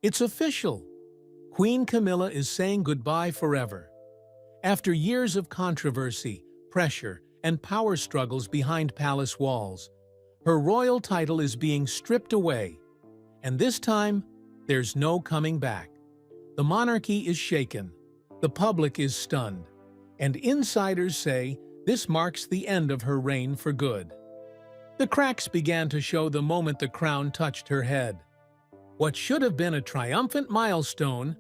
It's official. Queen Camilla is saying goodbye forever. After years of controversy, pressure, and power struggles behind palace walls, her royal title is being stripped away. And this time, there's no coming back. The monarchy is shaken, the public is stunned, and insiders say this marks the end of her reign for good. The cracks began to show the moment the crown touched her head. What should have been a triumphant milestone,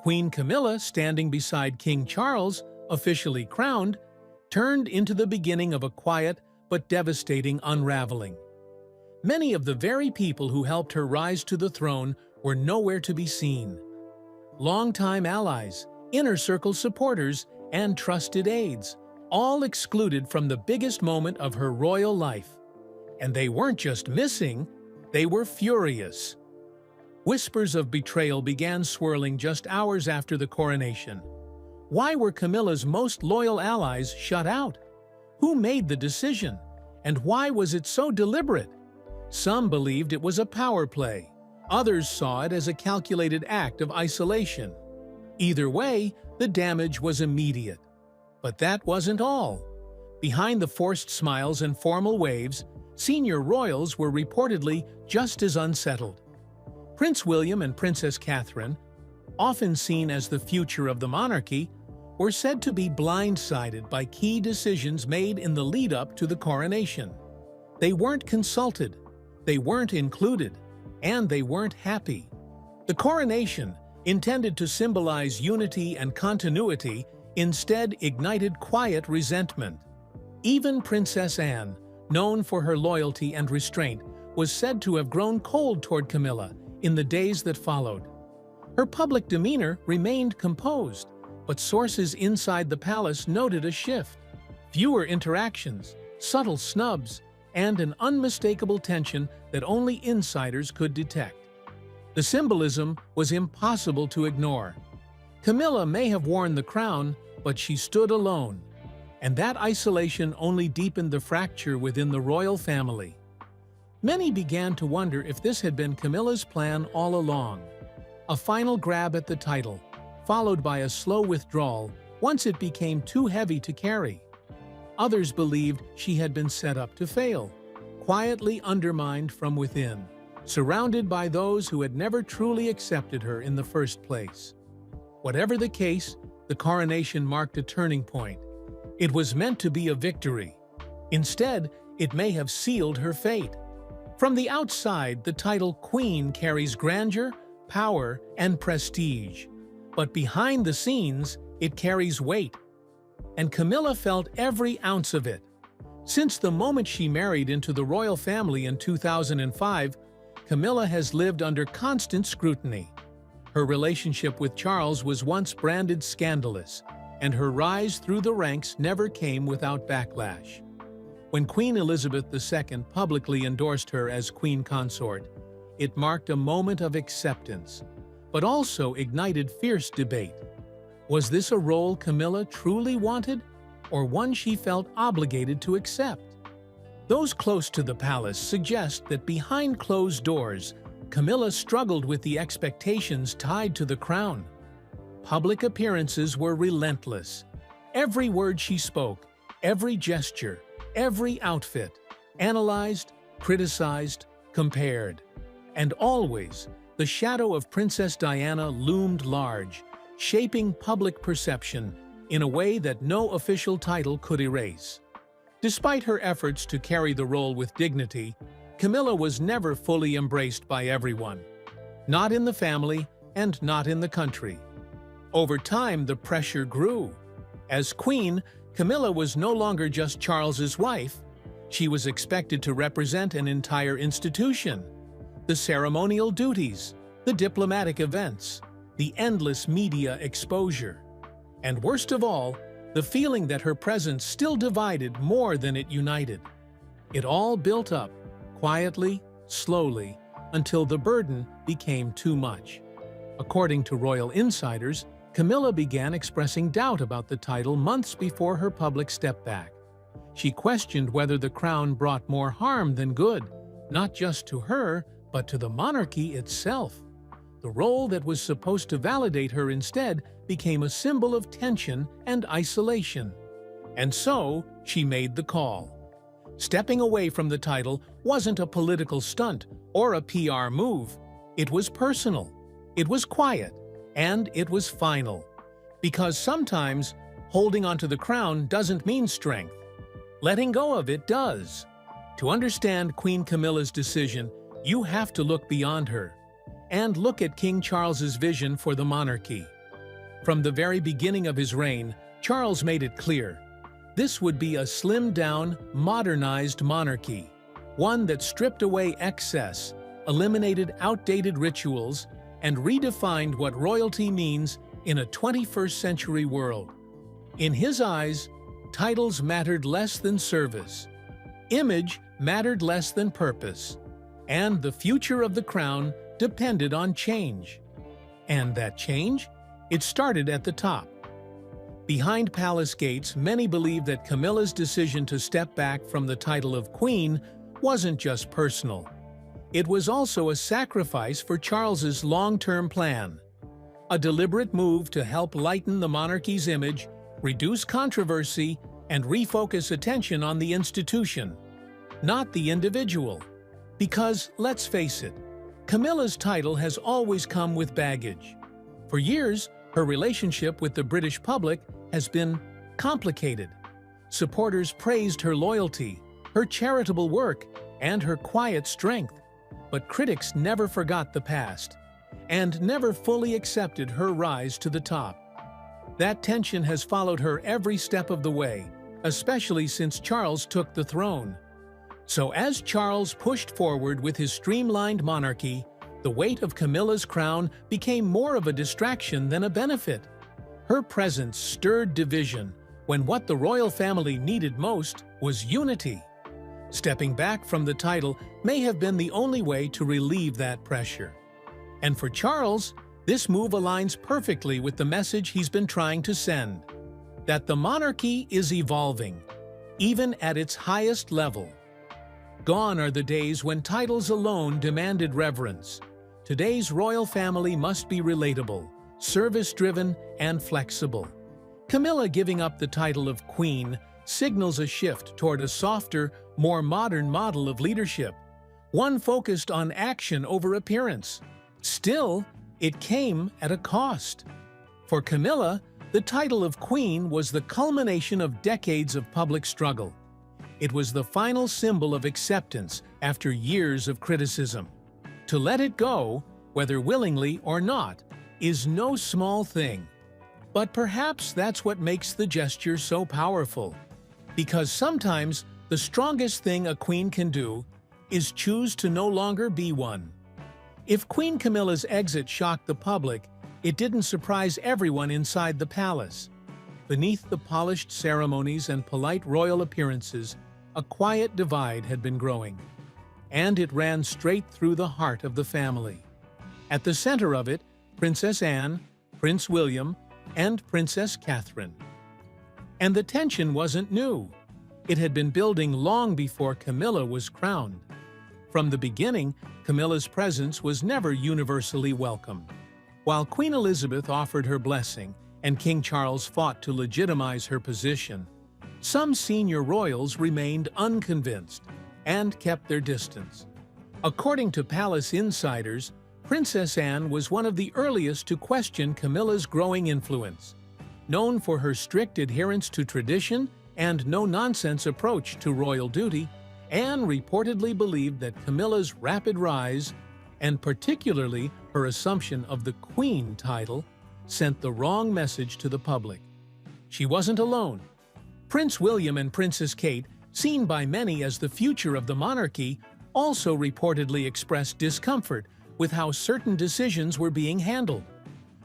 Queen Camilla standing beside King Charles, officially crowned, turned into the beginning of a quiet but devastating unraveling. Many of the very people who helped her rise to the throne were nowhere to be seen. Longtime allies, inner-circle supporters, and trusted aides, all excluded from the biggest moment of her royal life. And they weren't just missing, they were furious. Whispers of betrayal began swirling just hours after the coronation. Why were Camilla's most loyal allies shut out? Who made the decision? And why was it so deliberate? Some believed it was a power play. Others saw it as a calculated act of isolation. Either way, the damage was immediate. But that wasn't all. Behind the forced smiles and formal waves, senior royals were reportedly just as unsettled. Prince William and Princess Catherine, often seen as the future of the monarchy, were said to be blindsided by key decisions made in the lead-up to the coronation. They weren't consulted, they weren't included, and they weren't happy. The coronation, intended to symbolize unity and continuity, instead ignited quiet resentment. Even Princess Anne, known for her loyalty and restraint, was said to have grown cold toward Camilla in the days that followed. Her public demeanor remained composed, but sources inside the palace noted a shift. Fewer interactions, subtle snubs, and an unmistakable tension that only insiders could detect. The symbolism was impossible to ignore. Camilla may have worn the crown, but she stood alone, and that isolation only deepened the fracture within the royal family. Many began to wonder if this had been Camilla's plan all along. A final grab at the title, followed by a slow withdrawal once it became too heavy to carry. Others believed she had been set up to fail, quietly undermined from within, surrounded by those who had never truly accepted her in the first place. Whatever the case, the coronation marked a turning point. It was meant to be a victory. Instead, it may have sealed her fate. From the outside, the title Queen carries grandeur, power, and prestige. But behind the scenes, it carries weight. And Camilla felt every ounce of it. Since the moment she married into the royal family in 2005, Camilla has lived under constant scrutiny. Her relationship with Charles was once branded scandalous, and her rise through the ranks never came without backlash. When Queen Elizabeth II publicly endorsed her as Queen Consort, it marked a moment of acceptance, but also ignited fierce debate. Was this a role Camilla truly wanted, or one she felt obligated to accept? Those close to the palace suggest that behind closed doors, Camilla struggled with the expectations tied to the crown. Public appearances were relentless. Every word she spoke, every gesture, every outfit, analyzed, criticized, compared. And always, the shadow of Princess Diana loomed large, shaping public perception in a way that no official title could erase. Despite her efforts to carry the role with dignity, Camilla was never fully embraced by everyone. Not in the family and not in the country. Over time, the pressure grew. As queen, Camilla was no longer just Charles's wife. She was expected to represent an entire institution. The ceremonial duties, the diplomatic events, the endless media exposure. And worst of all, the feeling that her presence still divided more than it united. It all built up, quietly, slowly, until the burden became too much. According to royal insiders, Camilla began expressing doubt about the title months before her public step back. She questioned whether the crown brought more harm than good, not just to her, but to the monarchy itself. The role that was supposed to validate her instead became a symbol of tension and isolation. And so, she made the call. Stepping away from the title wasn't a political stunt or a PR move. It was personal, it was quiet, and it was final. Because sometimes, holding onto the crown doesn't mean strength. Letting go of it does. To understand Queen Camilla's decision, you have to look beyond her and look at King Charles's vision for the monarchy. From the very beginning of his reign, Charles made it clear. This would be a slimmed-down, modernized monarchy, one that stripped away excess, eliminated outdated rituals, and redefined what royalty means in a 21st century world. In his eyes, titles mattered less than service, image mattered less than purpose, and the future of the crown depended on change. And that change? It started at the top. Behind palace gates, many believe that Camilla's decision to step back from the title of queen wasn't just personal. It was also a sacrifice for Charles's long-term plan. A deliberate move to help lighten the monarchy's image, reduce controversy, and refocus attention on the institution, not the individual. Because, let's face it, Camilla's title has always come with baggage. For years, her relationship with the British public has been complicated. Supporters praised her loyalty, her charitable work, and her quiet strength. But critics never forgot the past, and never fully accepted her rise to the top. That tension has followed her every step of the way, especially since Charles took the throne. So as Charles pushed forward with his streamlined monarchy, the weight of Camilla's crown became more of a distraction than a benefit. Her presence stirred division when what the royal family needed most was unity. Stepping back from the title may have been the only way to relieve that pressure. And for Charles, this move aligns perfectly with the message he's been trying to send: that the monarchy is evolving, even at its highest level. Gone are the days when titles alone demanded reverence. Today's royal family must be relatable, service-driven, and flexible. Camilla giving up the title of queen signals a shift toward a softer, more modern model of leadership, one focused on action over appearance. Still, it came at a cost. For Camilla, the title of queen was the culmination of decades of public struggle. It was the final symbol of acceptance after years of criticism. To let it go, whether willingly or not, is no small thing. But perhaps that's what makes the gesture so powerful. Because sometimes the strongest thing a queen can do is choose to no longer be one. If Queen Camilla's exit shocked the public, it didn't surprise everyone inside the palace. Beneath the polished ceremonies and polite royal appearances, a quiet divide had been growing, and it ran straight through the heart of the family. At the center of it, Princess Anne, Prince William, and Princess Catherine. And the tension wasn't new. It had been building long before Camilla was crowned. From the beginning, Camilla's presence was never universally welcomed. While Queen Elizabeth offered her blessing and King Charles fought to legitimize her position, some senior royals remained unconvinced and kept their distance. According to palace insiders, Princess Anne was one of the earliest to question Camilla's growing influence. Known for her strict adherence to tradition and no-nonsense approach to royal duty, Anne reportedly believed that Camilla's rapid rise, and particularly her assumption of the Queen title, sent the wrong message to the public. She wasn't alone. Prince William and Princess Kate, seen by many as the future of the monarchy, also reportedly expressed discomfort with how certain decisions were being handled.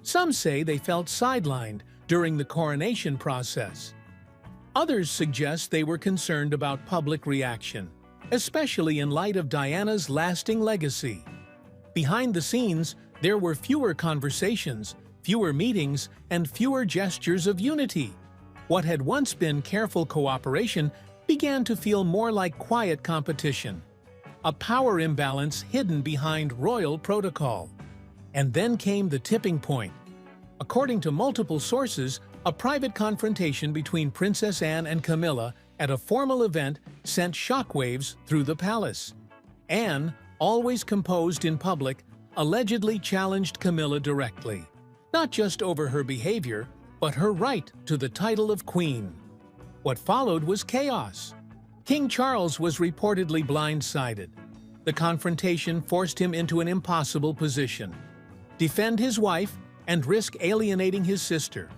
Some say they felt sidelined during the coronation process. Others suggest they were concerned about public reaction, especially in light of Diana's lasting legacy. Behind the scenes, there were fewer conversations, fewer meetings, and fewer gestures of unity. What had once been careful cooperation began to feel more like quiet competition, a power imbalance hidden behind royal protocol. And then came the tipping point. According to multiple sources, a private confrontation between Princess Anne and Camilla at a formal event sent shockwaves through the palace. Anne, always composed in public, allegedly challenged Camilla directly, not just over her behavior, but her right to the title of queen. What followed was chaos. King Charles was reportedly blindsided. The confrontation forced him into an impossible position: defend his wife and risk alienating his sister,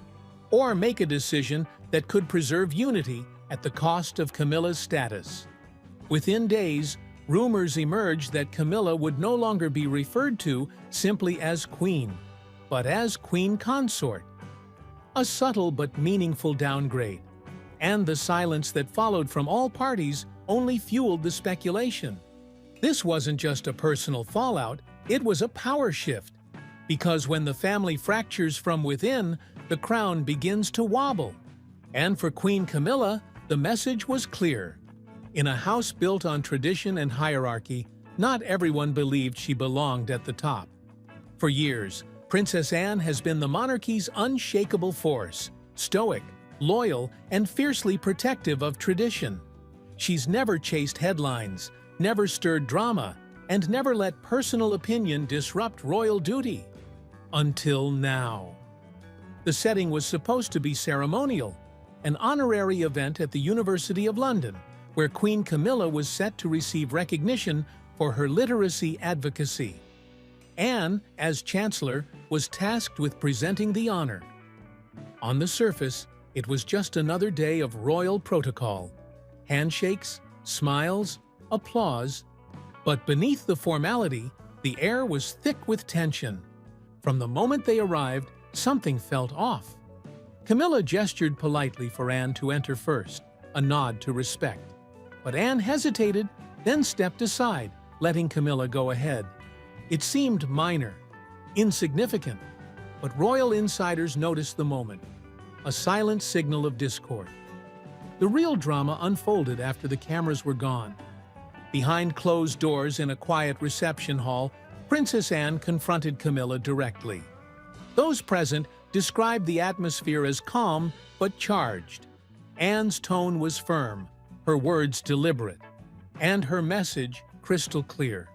or make a decision that could preserve unity at the cost of Camilla's status. Within days, rumors emerged that Camilla would no longer be referred to simply as queen, but as queen consort. A subtle but meaningful downgrade, and the silence that followed from all parties only fueled the speculation. This wasn't just a personal fallout, it was a power shift. Because when the family fractures from within, the crown begins to wobble. And for Queen Camilla, the message was clear. In a house built on tradition and hierarchy, not everyone believed she belonged at the top. For years, Princess Anne has been the monarchy's unshakable force, stoic, loyal, and fiercely protective of tradition. She's never chased headlines, never stirred drama, and never let personal opinion disrupt royal duty. Until now. The setting was supposed to be ceremonial, an honorary event at the University of London, where Queen Camilla was set to receive recognition for her literacy advocacy. Anne, as Chancellor, was tasked with presenting the honor. On the surface, it was just another day of royal protocol: handshakes, smiles, applause. But beneath the formality, the air was thick with tension. From the moment they arrived, something felt off. Camilla gestured politely for Anne to enter first, a nod to respect. But Anne hesitated, then stepped aside, letting Camilla go ahead. It seemed minor, insignificant, but royal insiders noticed the moment, a silent signal of discord. The real drama unfolded after the cameras were gone. Behind closed doors in a quiet reception hall, Princess Anne confronted Camilla directly. Those present described the atmosphere as calm but charged. Anne's tone was firm, her words deliberate, and her message crystal clear.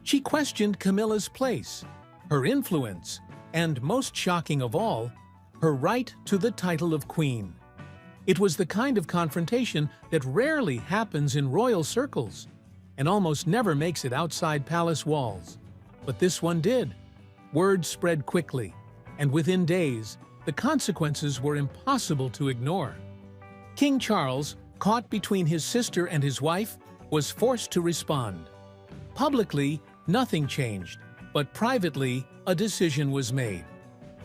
She questioned Camilla's place, her influence, and most shocking of all, her right to the title of queen. It was the kind of confrontation that rarely happens in royal circles and almost never makes it outside palace walls. But this one did. Word spread quickly, and within days, the consequences were impossible to ignore. King Charles, caught between his sister and his wife, was forced to respond. Publicly, nothing changed, but privately, a decision was made.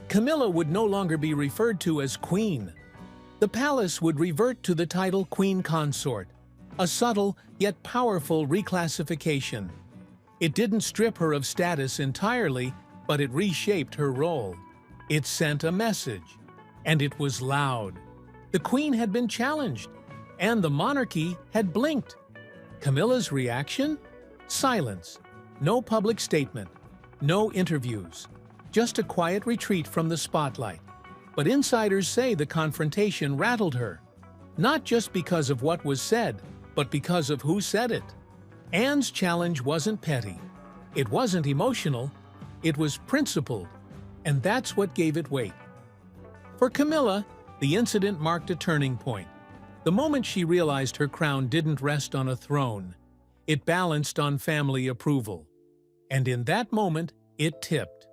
Camilla would no longer be referred to as queen. The palace would revert to the title queen consort, a subtle yet powerful reclassification. It didn't strip her of status entirely, but it reshaped her role. It sent a message, and it was loud. The queen had been challenged, and the monarchy had blinked. Camilla's reaction? Silence. No public statement. No interviews. Just a quiet retreat from the spotlight. But insiders say the confrontation rattled her. Not just because of what was said, but because of who said it. Anne's challenge wasn't petty. It wasn't emotional. It was principled. And that's what gave it weight. For Camilla, the incident marked a turning point. The moment she realized her crown didn't rest on a throne, it balanced on family approval. And in that moment, it tipped.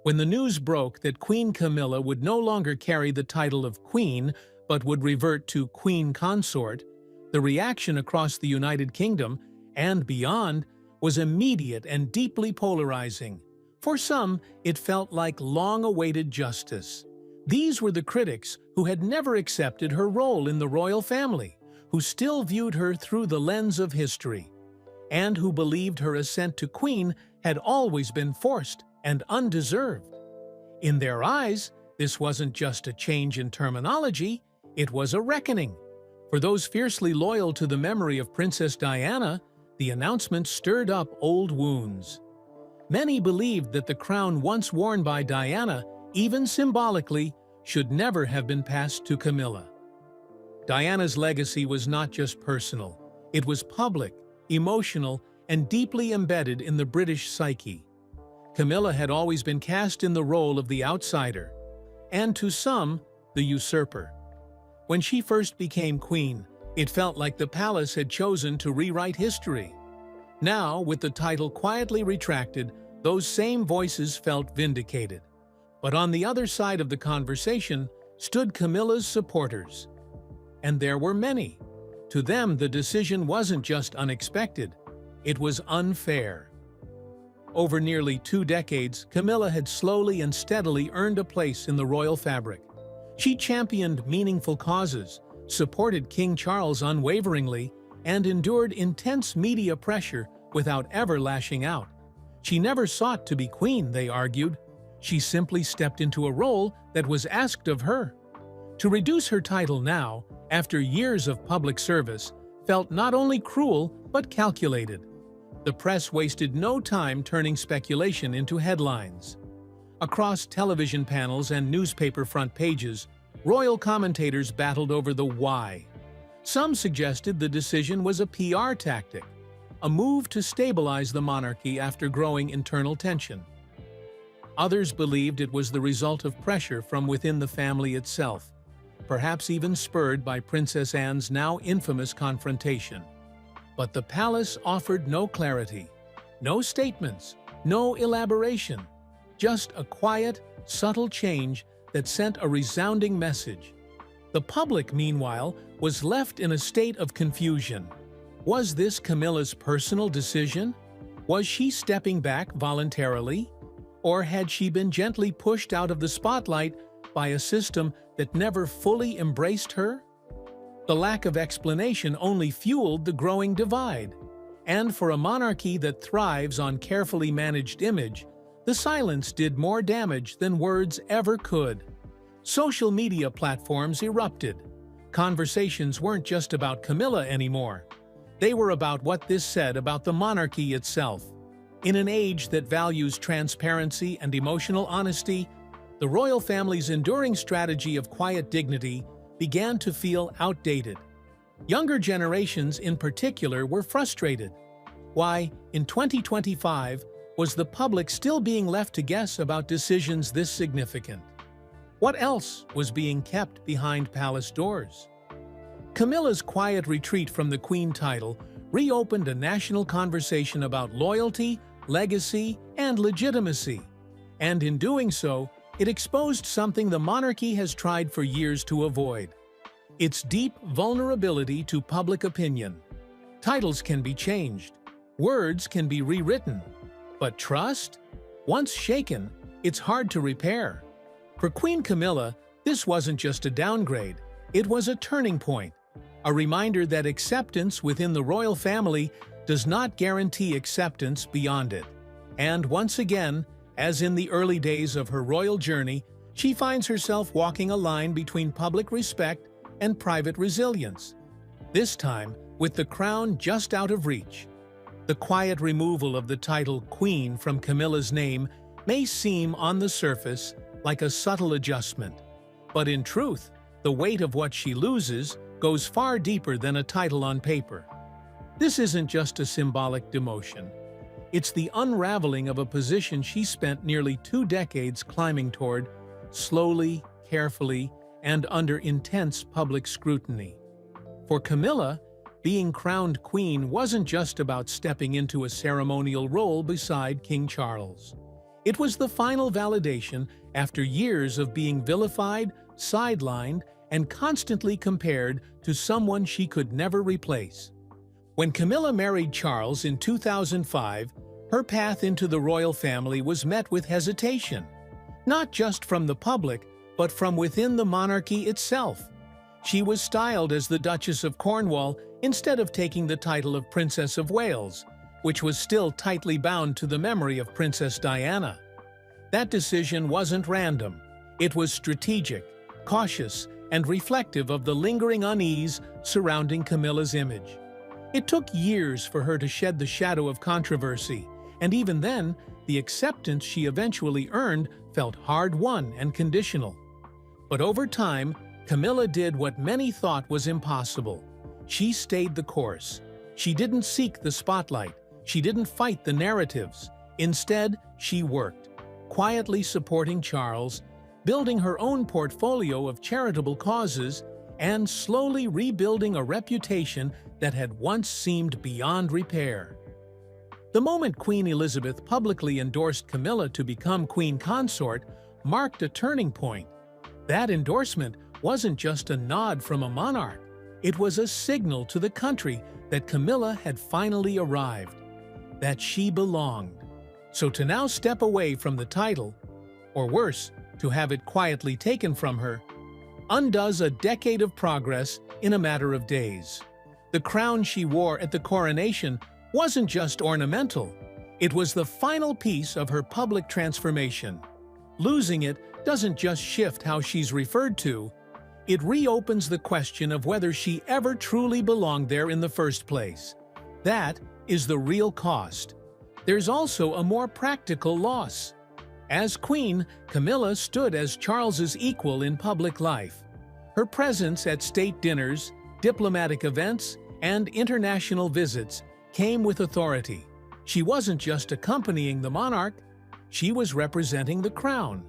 When the news broke that Queen Camilla would no longer carry the title of queen, but would revert to queen consort, the reaction across the United Kingdom and beyond was immediate and deeply polarizing. For some, it felt like long-awaited justice. These were the critics who had never accepted her role in the royal family, who still viewed her through the lens of history, and who believed her ascent to queen had always been forced and undeserved. In their eyes, this wasn't just a change in terminology, it was a reckoning. For those fiercely loyal to the memory of Princess Diana, the announcement stirred up old wounds. Many believed that the crown once worn by Diana, even symbolically, should never have been passed to Camilla. Diana's legacy was not just personal. It was public, emotional, and deeply embedded in the British psyche. Camilla had always been cast in the role of the outsider, and to some, the usurper. When she first became queen, it felt like the palace had chosen to rewrite history. Now, with the title quietly retracted, those same voices felt vindicated. But on the other side of the conversation stood Camilla's supporters. And there were many. To them, the decision wasn't just unexpected, it was unfair. Over nearly 2 decades, Camilla had slowly and steadily earned a place in the royal fabric. She championed meaningful causes, supported King Charles unwaveringly, and endured intense media pressure without ever lashing out. She never sought to be queen, they argued. She simply stepped into a role that was asked of her. To reduce her title now, after years of public service, felt not only cruel but calculated. The press wasted no time turning speculation into headlines. Across television panels and newspaper front pages, royal commentators battled over the why. Some suggested the decision was a PR tactic, a move to stabilize the monarchy after growing internal tension. Others believed it was the result of pressure from within the family itself, perhaps even spurred by Princess Anne's now infamous confrontation. But the palace offered no clarity, no statements, no elaboration, just a quiet, subtle change that sent a resounding message. The public, meanwhile, was left in a state of confusion. Was this Camilla's personal decision? Was she stepping back voluntarily? Or had she been gently pushed out of the spotlight by a system that never fully embraced her? The lack of explanation only fueled the growing divide. And for a monarchy that thrives on carefully managed image, the silence did more damage than words ever could. Social media platforms erupted. Conversations weren't just about Camilla anymore. They were about what this said about the monarchy itself. In an age that values transparency and emotional honesty, the royal family's enduring strategy of quiet dignity began to feel outdated. Younger generations in particular were frustrated. Why, in 2025, was the public still being left to guess about decisions this significant? What else was being kept behind palace doors? Camilla's quiet retreat from the queen title reopened a national conversation about loyalty, legacy, and legitimacy. And in doing so, it exposed something the monarchy has tried for years to avoid: its deep vulnerability to public opinion. Titles can be changed, words can be rewritten, but trust? Once shaken, it's hard to repair. For Queen Camilla, this wasn't just a downgrade, it was a turning point, a reminder that acceptance within the royal family does not guarantee acceptance beyond it. And once again, as in the early days of her royal journey, she finds herself walking a line between public respect and private resilience. This time, with the crown just out of reach. The quiet removal of the title Queen from Camilla's name may seem on the surface like a subtle adjustment, but in truth, the weight of what she loses goes far deeper than a title on paper. This isn't just a symbolic demotion. It's the unraveling of a position she spent nearly 2 decades climbing toward, slowly, carefully, and under intense public scrutiny. For Camilla, being crowned queen wasn't just about stepping into a ceremonial role beside King Charles. It was the final validation after years of being vilified, sidelined, and constantly compared to someone she could never replace. When Camilla married Charles in 2005, her path into the royal family was met with hesitation, not just from the public, but from within the monarchy itself. She was styled as the Duchess of Cornwall instead of taking the title of Princess of Wales, which was still tightly bound to the memory of Princess Diana. That decision wasn't random. It was strategic, cautious, and reflective of the lingering unease surrounding Camilla's image. It took years for her to shed the shadow of controversy, and even then, the acceptance she eventually earned felt hard-won and conditional. But over time, Camilla did what many thought was impossible. She stayed the course. She didn't seek the spotlight. She didn't fight the narratives. Instead, she worked, quietly supporting Charles, building her own portfolio of charitable causes, and slowly rebuilding a reputation that had once seemed beyond repair. The moment Queen Elizabeth publicly endorsed Camilla to become Queen Consort marked a turning point. That endorsement wasn't just a nod from a monarch. It was a signal to the country that Camilla had finally arrived, that she belonged. So to now step away from the title, or worse, to have it quietly taken from her, undoes a decade of progress in a matter of days. The crown she wore at the coronation wasn't just ornamental. It was the final piece of her public transformation. Losing it doesn't just shift how she's referred to, it reopens the question of whether she ever truly belonged there in the first place. That is the real cost. There's also a more practical loss. As queen, Camilla stood as Charles's equal in public life. Her presence at state dinners, diplomatic events, and international visits came with authority. She wasn't just accompanying the monarch, she was representing the crown.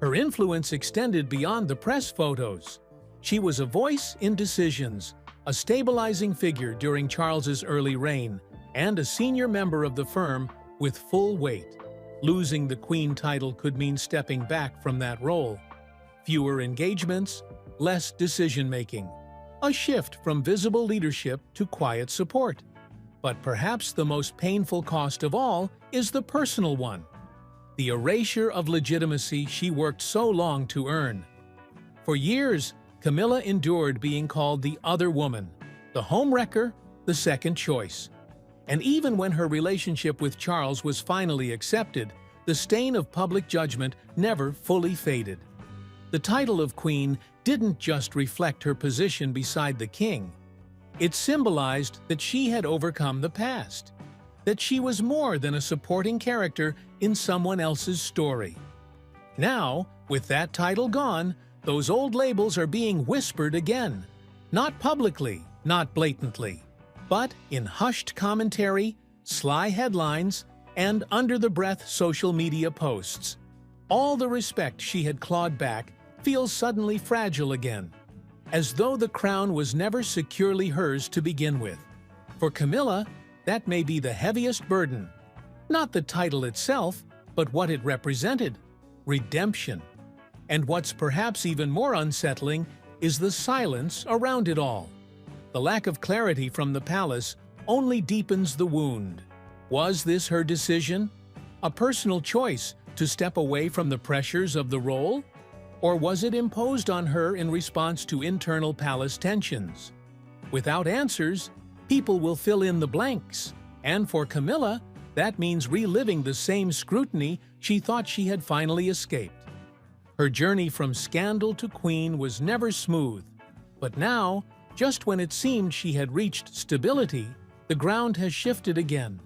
Her influence extended beyond the press photos. She was a voice in decisions, a stabilizing figure during Charles's early reign, and a senior member of the firm with full weight. Losing the Queen title could mean stepping back from that role. Fewer engagements, less decision-making. A shift from visible leadership to quiet support. But perhaps the most painful cost of all is the personal one. The erasure of legitimacy she worked so long to earn. For years, Camilla endured being called the other woman, the homewrecker, the second choice. And even when her relationship with Charles was finally accepted, the stain of public judgment never fully faded. The title of queen didn't just reflect her position beside the king. It symbolized that she had overcome the past, that she was more than a supporting character in someone else's story. Now, with that title gone, those old labels are being whispered again. Not publicly, not blatantly, but in hushed commentary, sly headlines, and under-the-breath social media posts. All the respect she had clawed back feels suddenly fragile again, as though the crown was never securely hers to begin with. For Camilla, that may be the heaviest burden. Not the title itself, but what it represented: redemption. And what's perhaps even more unsettling is the silence around it all. The lack of clarity from the palace only deepens the wound. Was this her decision? A personal choice to step away from the pressures of the role? Or was it imposed on her in response to internal palace tensions? Without answers, people will fill in the blanks. And for Camilla, that means reliving the same scrutiny she thought she had finally escaped. Her journey from scandal to queen was never smooth, but now, just when it seemed she had reached stability, the ground has shifted again.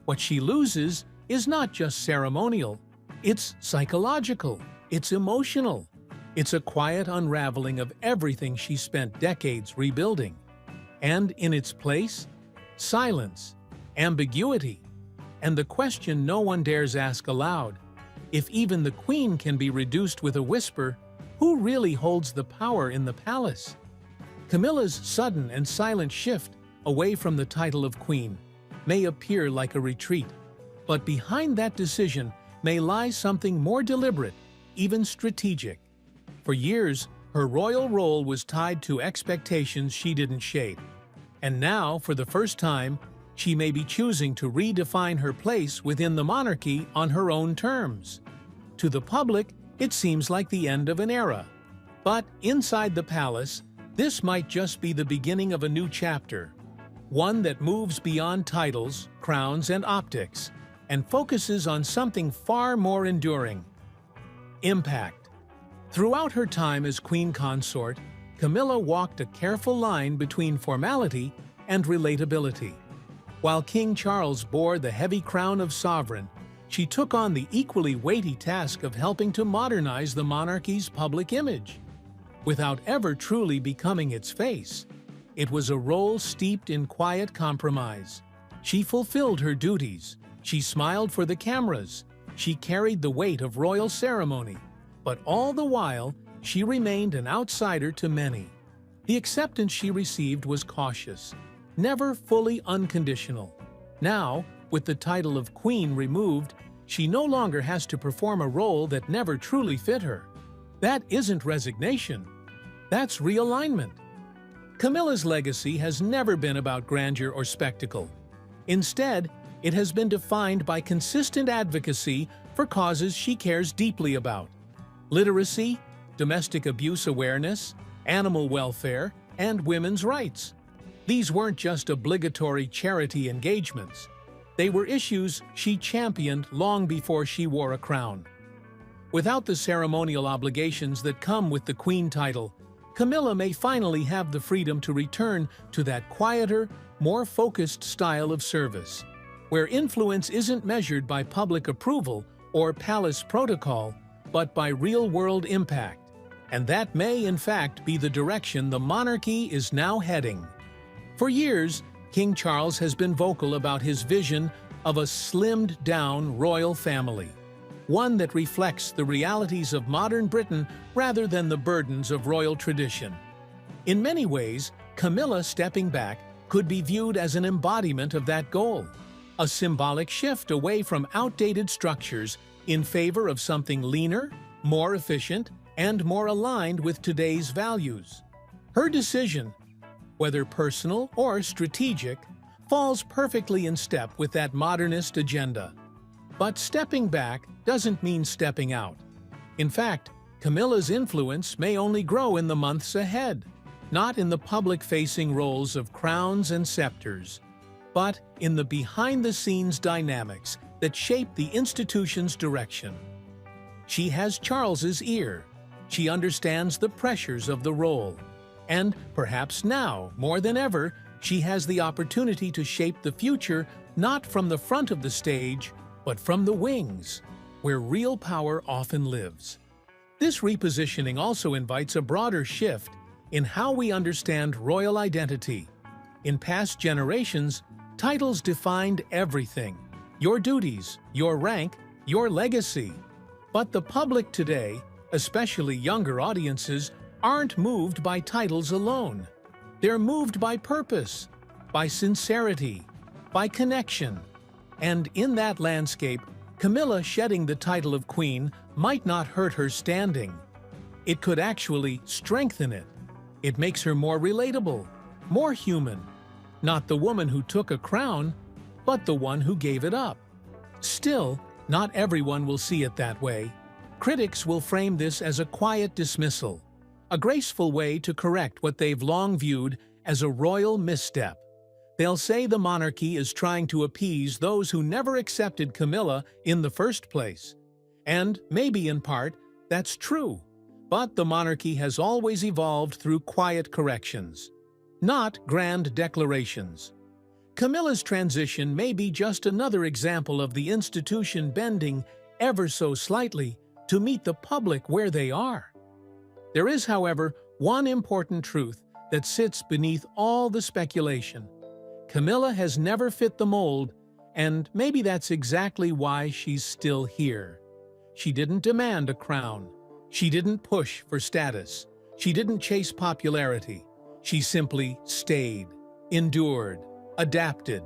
What she loses is not just ceremonial, it's psychological, it's emotional. It's a quiet unraveling of everything she spent decades rebuilding. And in its place, silence, ambiguity, and the question no one dares ask aloud: if even the queen can be reduced with a whisper, who really holds the power in the palace? Camilla's sudden and silent shift away from the title of queen may appear like a retreat, but behind that decision may lie something more deliberate, even strategic. For years, her royal role was tied to expectations she didn't shape. And now, for the first time, she may be choosing to redefine her place within the monarchy on her own terms. To the public, it seems like the end of an era. But inside the palace, this might just be the beginning of a new chapter, one that moves beyond titles, crowns, and optics, and focuses on something far more enduring: impact. Throughout her time as queen consort, Camilla walked a careful line between formality and relatability. While King Charles bore the heavy crown of sovereign, she took on the equally weighty task of helping to modernize the monarchy's public image. Without ever truly becoming its face, it was a role steeped in quiet compromise. She fulfilled her duties, she smiled for the cameras, she carried the weight of royal ceremony, but all the while, she remained an outsider to many. The acceptance she received was cautious, never fully unconditional. Now, with the title of Queen removed, she no longer has to perform a role that never truly fit her. That isn't resignation. That's realignment. Camilla's legacy has never been about grandeur or spectacle. Instead, it has been defined by consistent advocacy for causes she cares deeply about: literacy, domestic abuse awareness, animal welfare, and women's rights. These weren't just obligatory charity engagements. They were issues she championed long before she wore a crown. Without the ceremonial obligations that come with the Queen title, Camilla may finally have the freedom to return to that quieter, more focused style of service, where influence isn't measured by public approval or palace protocol, but by real-world impact. And that may, in fact, be the direction the monarchy is now heading. For years, King Charles has been vocal about his vision of a slimmed-down royal family, one that reflects the realities of modern Britain rather than the burdens of royal tradition. In many ways, Camilla stepping back could be viewed as an embodiment of that goal, a symbolic shift away from outdated structures in favor of something leaner, more efficient, and more aligned with today's values. Her decision, whether personal or strategic, falls perfectly in step with that modernist agenda. But stepping back doesn't mean stepping out. In fact, Camilla's influence may only grow in the months ahead, not in the public-facing roles of crowns and scepters, but in the behind-the-scenes dynamics that shape the institution's direction. She has Charles's ear. She understands the pressures of the role. And perhaps now, more than ever, she has the opportunity to shape the future not from the front of the stage, but from the wings, where real power often lives. This repositioning also invites a broader shift in how we understand royal identity. In past generations, titles defined everything: your duties, your rank, your legacy. But the public today, especially younger audiences, aren't moved by titles alone. They're moved by purpose, by sincerity, by connection. And in that landscape, Camilla shedding the title of Queen might not hurt her standing. It could actually strengthen it. It makes her more relatable, more human. Not the woman who took a crown, but the one who gave it up. Still, not everyone will see it that way. Critics will frame this as a quiet dismissal, a graceful way to correct what they've long viewed as a royal misstep. They'll say the monarchy is trying to appease those who never accepted Camilla in the first place. And maybe in part, that's true. But the monarchy has always evolved through quiet corrections, not grand declarations. Camilla's transition may be just another example of the institution bending ever so slightly to meet the public where they are. There is, however, one important truth that sits beneath all the speculation. Camilla has never fit the mold, and maybe that's exactly why she's still here. She didn't demand a crown. She didn't push for status. She didn't chase popularity. She simply stayed, endured, adapted.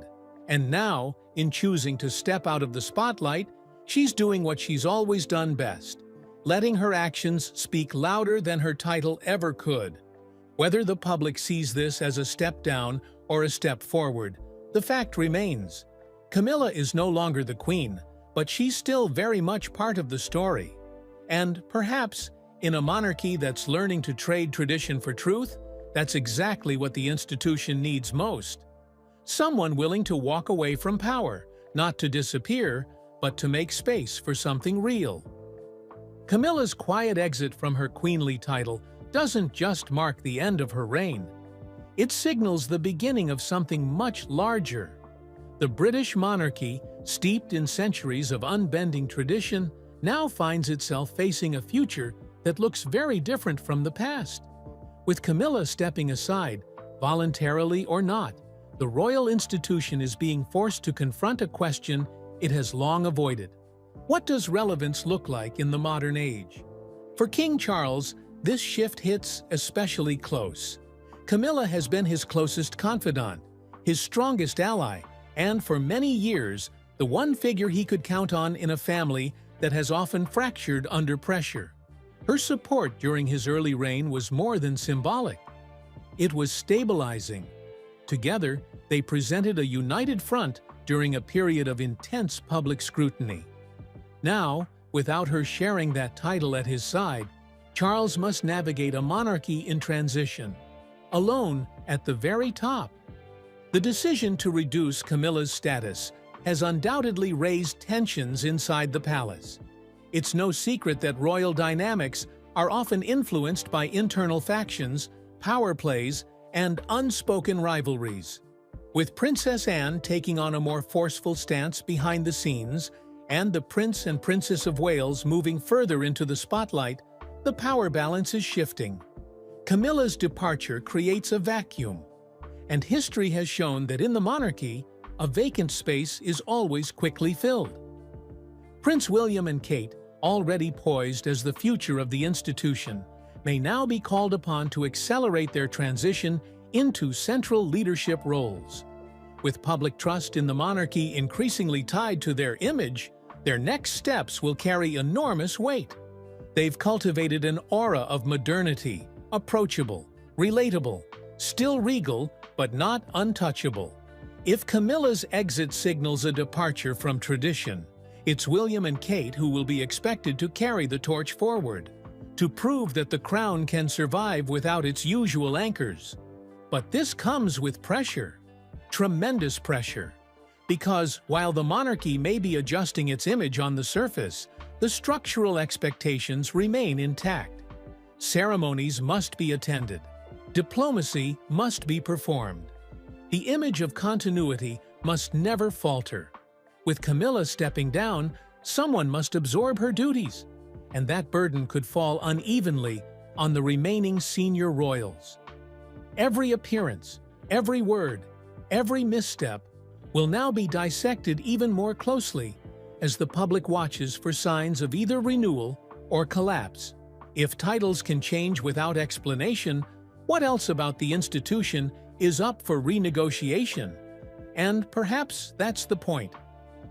And now, in choosing to step out of the spotlight, she's doing what she's always done best, letting her actions speak louder than her title ever could. Whether the public sees this as a step down or a step forward, the fact remains. Camilla is no longer the queen, but she's still very much part of the story. And perhaps, in a monarchy that's learning to trade tradition for truth, that's exactly what the institution needs most. Someone willing to walk away from power, not to disappear, but to make space for something real. Camilla's quiet exit from her queenly title doesn't just mark the end of her reign. It signals the beginning of something much larger. The British monarchy steeped in centuries of unbending tradition, now finds itself facing a future that looks very different from the past. With Camilla stepping aside, voluntarily or not, the royal institution is being forced to confront a question it has long avoided. What does relevance look like in the modern age? For King Charles, this shift hits especially close. Camilla has been his closest confidant, his strongest ally, and for many years, the one figure he could count on in a family that has often fractured under pressure. Her support during his early reign was more than symbolic. It was stabilizing. Together, they presented a united front during a period of intense public scrutiny. Now, without her sharing that title at his side, Charles must navigate a monarchy in transition, alone at the very top. The decision to reduce Camilla's status has undoubtedly raised tensions inside the palace. It's no secret that royal dynamics are often influenced by internal factions, power plays, and unspoken rivalries. With Princess Anne taking on a more forceful stance behind the scenes, and the Prince and Princess of Wales moving further into the spotlight, the power balance is shifting. Camilla's departure creates a vacuum, and history has shown that in the monarchy, a vacant space is always quickly filled. Prince William and Kate, already poised as the future of the institution, may now be called upon to accelerate their transition into central leadership roles. With public trust in the monarchy increasingly tied to their image, their next steps will carry enormous weight. They've cultivated an aura of modernity, approachable, relatable, still regal, but not untouchable. If Camilla's exit signals a departure from tradition, it's William and Kate who will be expected to carry the torch forward, to prove that the crown can survive without its usual anchors. But this comes with pressure, tremendous pressure, because while the monarchy may be adjusting its image on the surface, the structural expectations remain intact. Ceremonies must be attended. Diplomacy must be performed. The image of continuity must never falter. With Camilla stepping down, someone must absorb her duties, and that burden could fall unevenly on the remaining senior royals. Every appearance, every word, every misstep will now be dissected even more closely as the public watches for signs of either renewal or collapse. If titles can change without explanation, what else about the institution is up for renegotiation? And perhaps that's the point.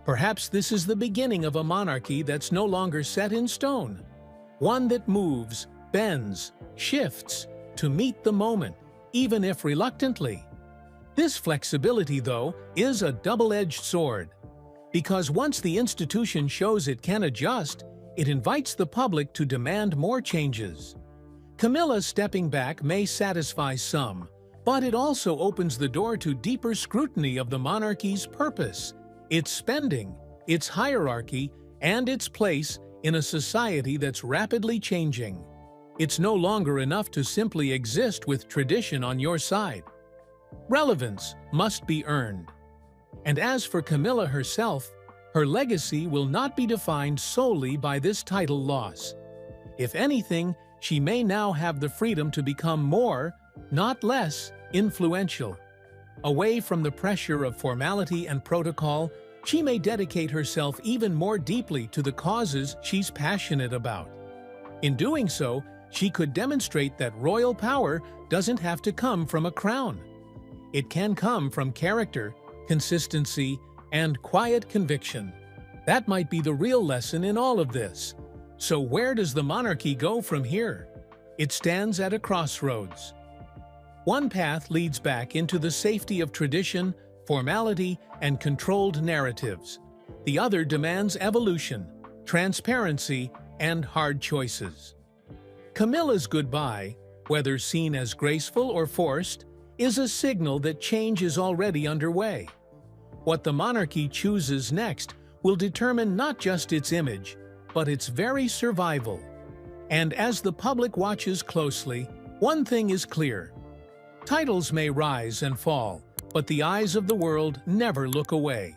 Perhaps this is the beginning of a monarchy that's no longer set in stone, one that moves, bends, shifts to meet the moment, even if reluctantly. This flexibility, though, is a double-edged sword, because once the institution shows it can adjust, it invites the public to demand more changes. Camilla stepping back may satisfy some, but it also opens the door to deeper scrutiny of the monarchy's purpose, its spending, its hierarchy, and its place in a society that's rapidly changing. It's no longer enough to simply exist with tradition on your side. Relevance must be earned. And as for Camilla herself, her legacy will not be defined solely by this title loss. If anything, she may now have the freedom to become more, not less, influential. Away from the pressure of formality and protocol, she may dedicate herself even more deeply to the causes she's passionate about. In doing so, she could demonstrate that royal power doesn't have to come from a crown. It can come from character, consistency, and quiet conviction. That might be the real lesson in all of this. So where does the monarchy go from here? It stands at a crossroads. One path leads back into the safety of tradition, formality, and controlled narratives. The other demands evolution, transparency, and hard choices. Camilla's goodbye, whether seen as graceful or forced, is a signal that change is already underway. What the monarchy chooses next will determine not just its image, but its very survival. And as the public watches closely, one thing is clear. Titles may rise and fall, but the eyes of the world never look away.